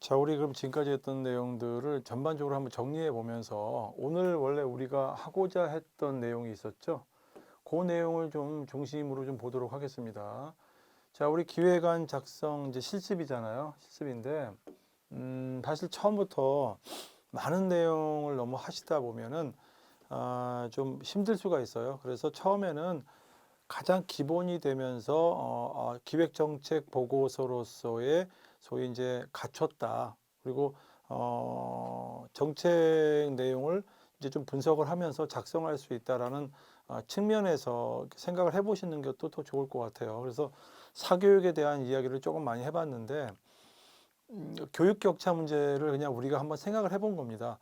자, 우리 그럼 지금까지 했던 내용들을 전반적으로 한번 정리해 보면서 오늘 원래 우리가 하고자 했던 내용이 있었죠. 그 내용을 좀 중심으로 좀 보도록 하겠습니다. 자, 우리 기획안 작성 이제 실습이잖아요. 실습인데, 사실 처음부터 많은 내용을 너무 하시다 보면은 좀 힘들 수가 있어요. 그래서 처음에는 가장 기본이 되면서 기획정책 보고서로서의 소위 이제 갖췄다. 그리고 정책 내용을 이제 좀 분석을 하면서 작성할 수 있다라는 측면에서 생각을 해보시는 것도 더 좋을 것 같아요. 그래서 사교육에 대한 이야기를 조금 많이 해봤는데 교육 격차 문제를 그냥 우리가 한번 생각을 해본 겁니다.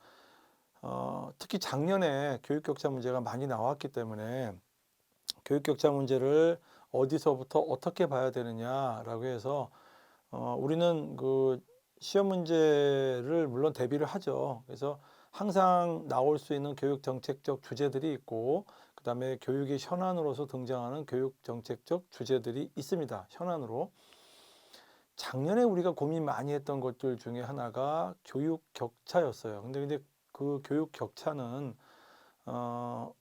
특히 작년에 교육 격차 문제가 많이 나왔기 때문에 교육 격차 문제를 어디서부터 어떻게 봐야 되느냐라고 해서 우리는 그 시험 문제를 물론 대비를 하죠. 그래서 항상 나올 수 있는 교육 정책적 주제들이 있고 그다음에 교육의 현안으로서 등장하는 교육 정책적 주제들이 있습니다. 현안으로. 작년에 우리가 고민 많이 했던 것들 중에 하나가 교육 격차였어요. 근데 그 교육 격차는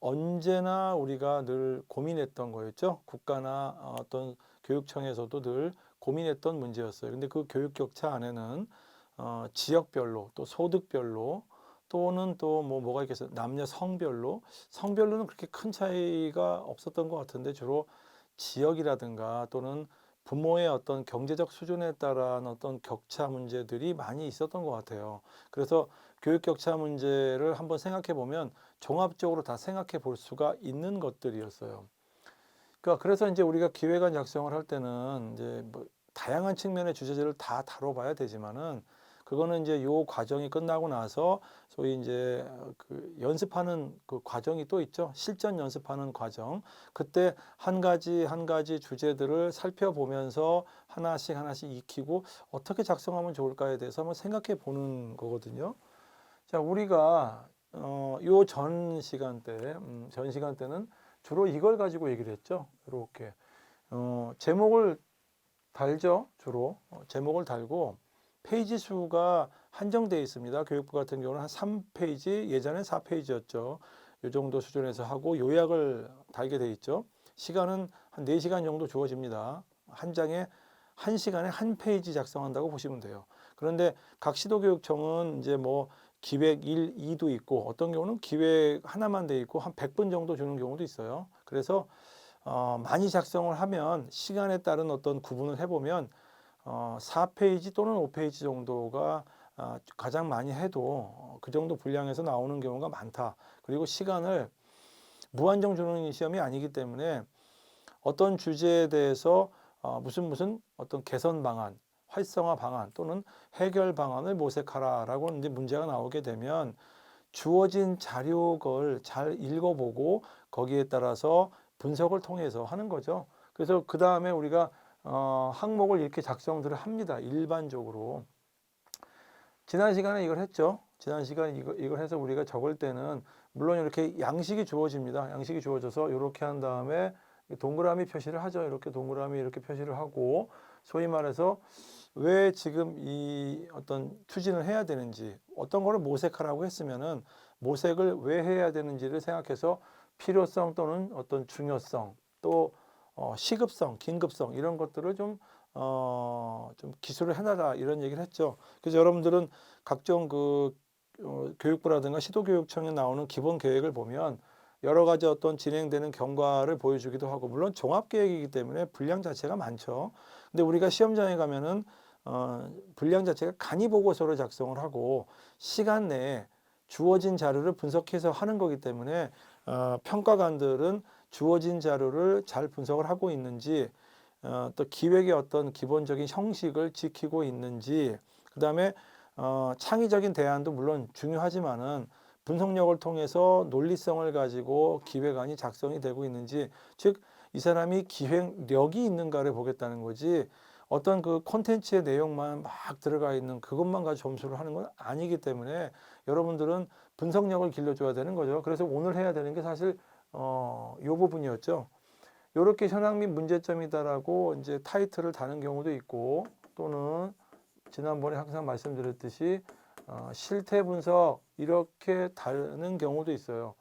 언제나 우리가 늘 고민했던 거였죠. 국가나 어떤 교육청에서도 늘 고민했던 문제였어요. 근데 그 교육 격차 안에는 지역별로 또 소득별로 또는 또 뭐가 있겠어요. 남녀 성별로는 그렇게 큰 차이가 없었던 것 같은데 주로 지역이라든가 또는 부모의 어떤 경제적 수준에 따른 어떤 격차 문제들이 많이 있었던 것 같아요. 그래서 교육 격차 문제를 한번 생각해 보면 종합적으로 다 생각해 볼 수가 있는 것들이었어요. 그러니까 그래서 이제 우리가 기획안 작성을 할 때는 이제 뭐 다양한 측면의 주제들을 다 다뤄봐야 되지만은 그거는 이제 요 과정이 끝나고 나서 소위 이제 그 연습하는 그 과정이 또 있죠. 실전 연습하는 과정. 그때 한 가지 한 가지 주제들을 살펴보면서 하나씩 익히고 어떻게 작성하면 좋을까에 대해서 한번 생각해 보는 거거든요. 자, 우리가 요 전 시간대는 주로 이걸 가지고 얘기를 했죠. 이렇게 제목을 달죠. 주로 제목을 달고 페이지 수가 한정되어 있습니다. 교육부 같은 경우는 한 3페이지, 예전엔 4페이지였죠. 이 정도 수준에서 하고 요약을 달게 돼 있죠. 시간은 한 4시간 정도 주어집니다. 한 장에 한 시간에 한 페이지 작성한다고 보시면 돼요. 그런데 각 시도교육청은 이제 뭐 기획 1, 2도 있고 어떤 경우는 기획 하나만 돼 있고 한 100분 정도 주는 경우도 있어요. 그래서 많이 작성을 하면 시간에 따른 어떤 구분을 해보면 4페이지 또는 5페이지 정도가 가장 많이 해도 그 정도 분량에서 나오는 경우가 많다. 그리고 시간을 무한정 주는 시험이 아니기 때문에 어떤 주제에 대해서 무슨 어떤 개선 방안, 활성화 방안 또는 해결 방안을 모색하라라고 이제 문제가 나오게 되면 주어진 자료를 잘 읽어보고 거기에 따라서 분석을 통해서 하는 거죠. 그래서 그 다음에 우리가 항목을 이렇게 작성들을 합니다. 일반적으로. 지난 시간에 이걸 했죠. 지난 시간에 이걸 해서 우리가 적을 때는 물론 이렇게 양식이 주어집니다. 양식이 주어져서 이렇게 한 다음에 동그라미 표시를 하죠. 이렇게 동그라미 이렇게 표시를 하고 소위 말해서 왜 지금 이 어떤 추진을 해야 되는지 어떤 거를 모색하라고 했으면은 모색을 왜 해야 되는지를 생각해서 필요성 또는 어떤 중요성 또 시급성, 긴급성 이런 것들을 좀 기술을 해놔라 이런 얘기를 했죠. 그래서 여러분들은 각종 교육부라든가 시도교육청에 나오는 기본 계획을 보면 여러 가지 어떤 진행되는 경과를 보여주기도 하고 물론 종합계획이기 때문에 분량 자체가 많죠. 근데 우리가 시험장에 가면은 분량 자체가 간이 보고서를 작성을 하고 시간 내에 주어진 자료를 분석해서 하는 거기 때문에 평가관들은 주어진 자료를 잘 분석을 하고 있는지 또 기획의 어떤 기본적인 형식을 지키고 있는지 그다음에 창의적인 대안도 물론 중요하지만은 분석력을 통해서 논리성을 가지고 기획안이 작성이 되고 있는지 즉 이 사람이 기획력이 있는가를 보겠다는 거지 어떤 그 콘텐츠의 내용만 막 들어가 있는 그것만 가지고 점수를 하는 건 아니기 때문에 여러분들은 분석력을 길러줘야 되는 거죠. 그래서 오늘 해야 되는 게 사실 요 부분이었죠. 요렇게 현황 및 문제점이다라고 이제 타이틀을 다는 경우도 있고 또는 지난번에 항상 말씀드렸듯이 실태 분석 이렇게 다른 경우도 있어요.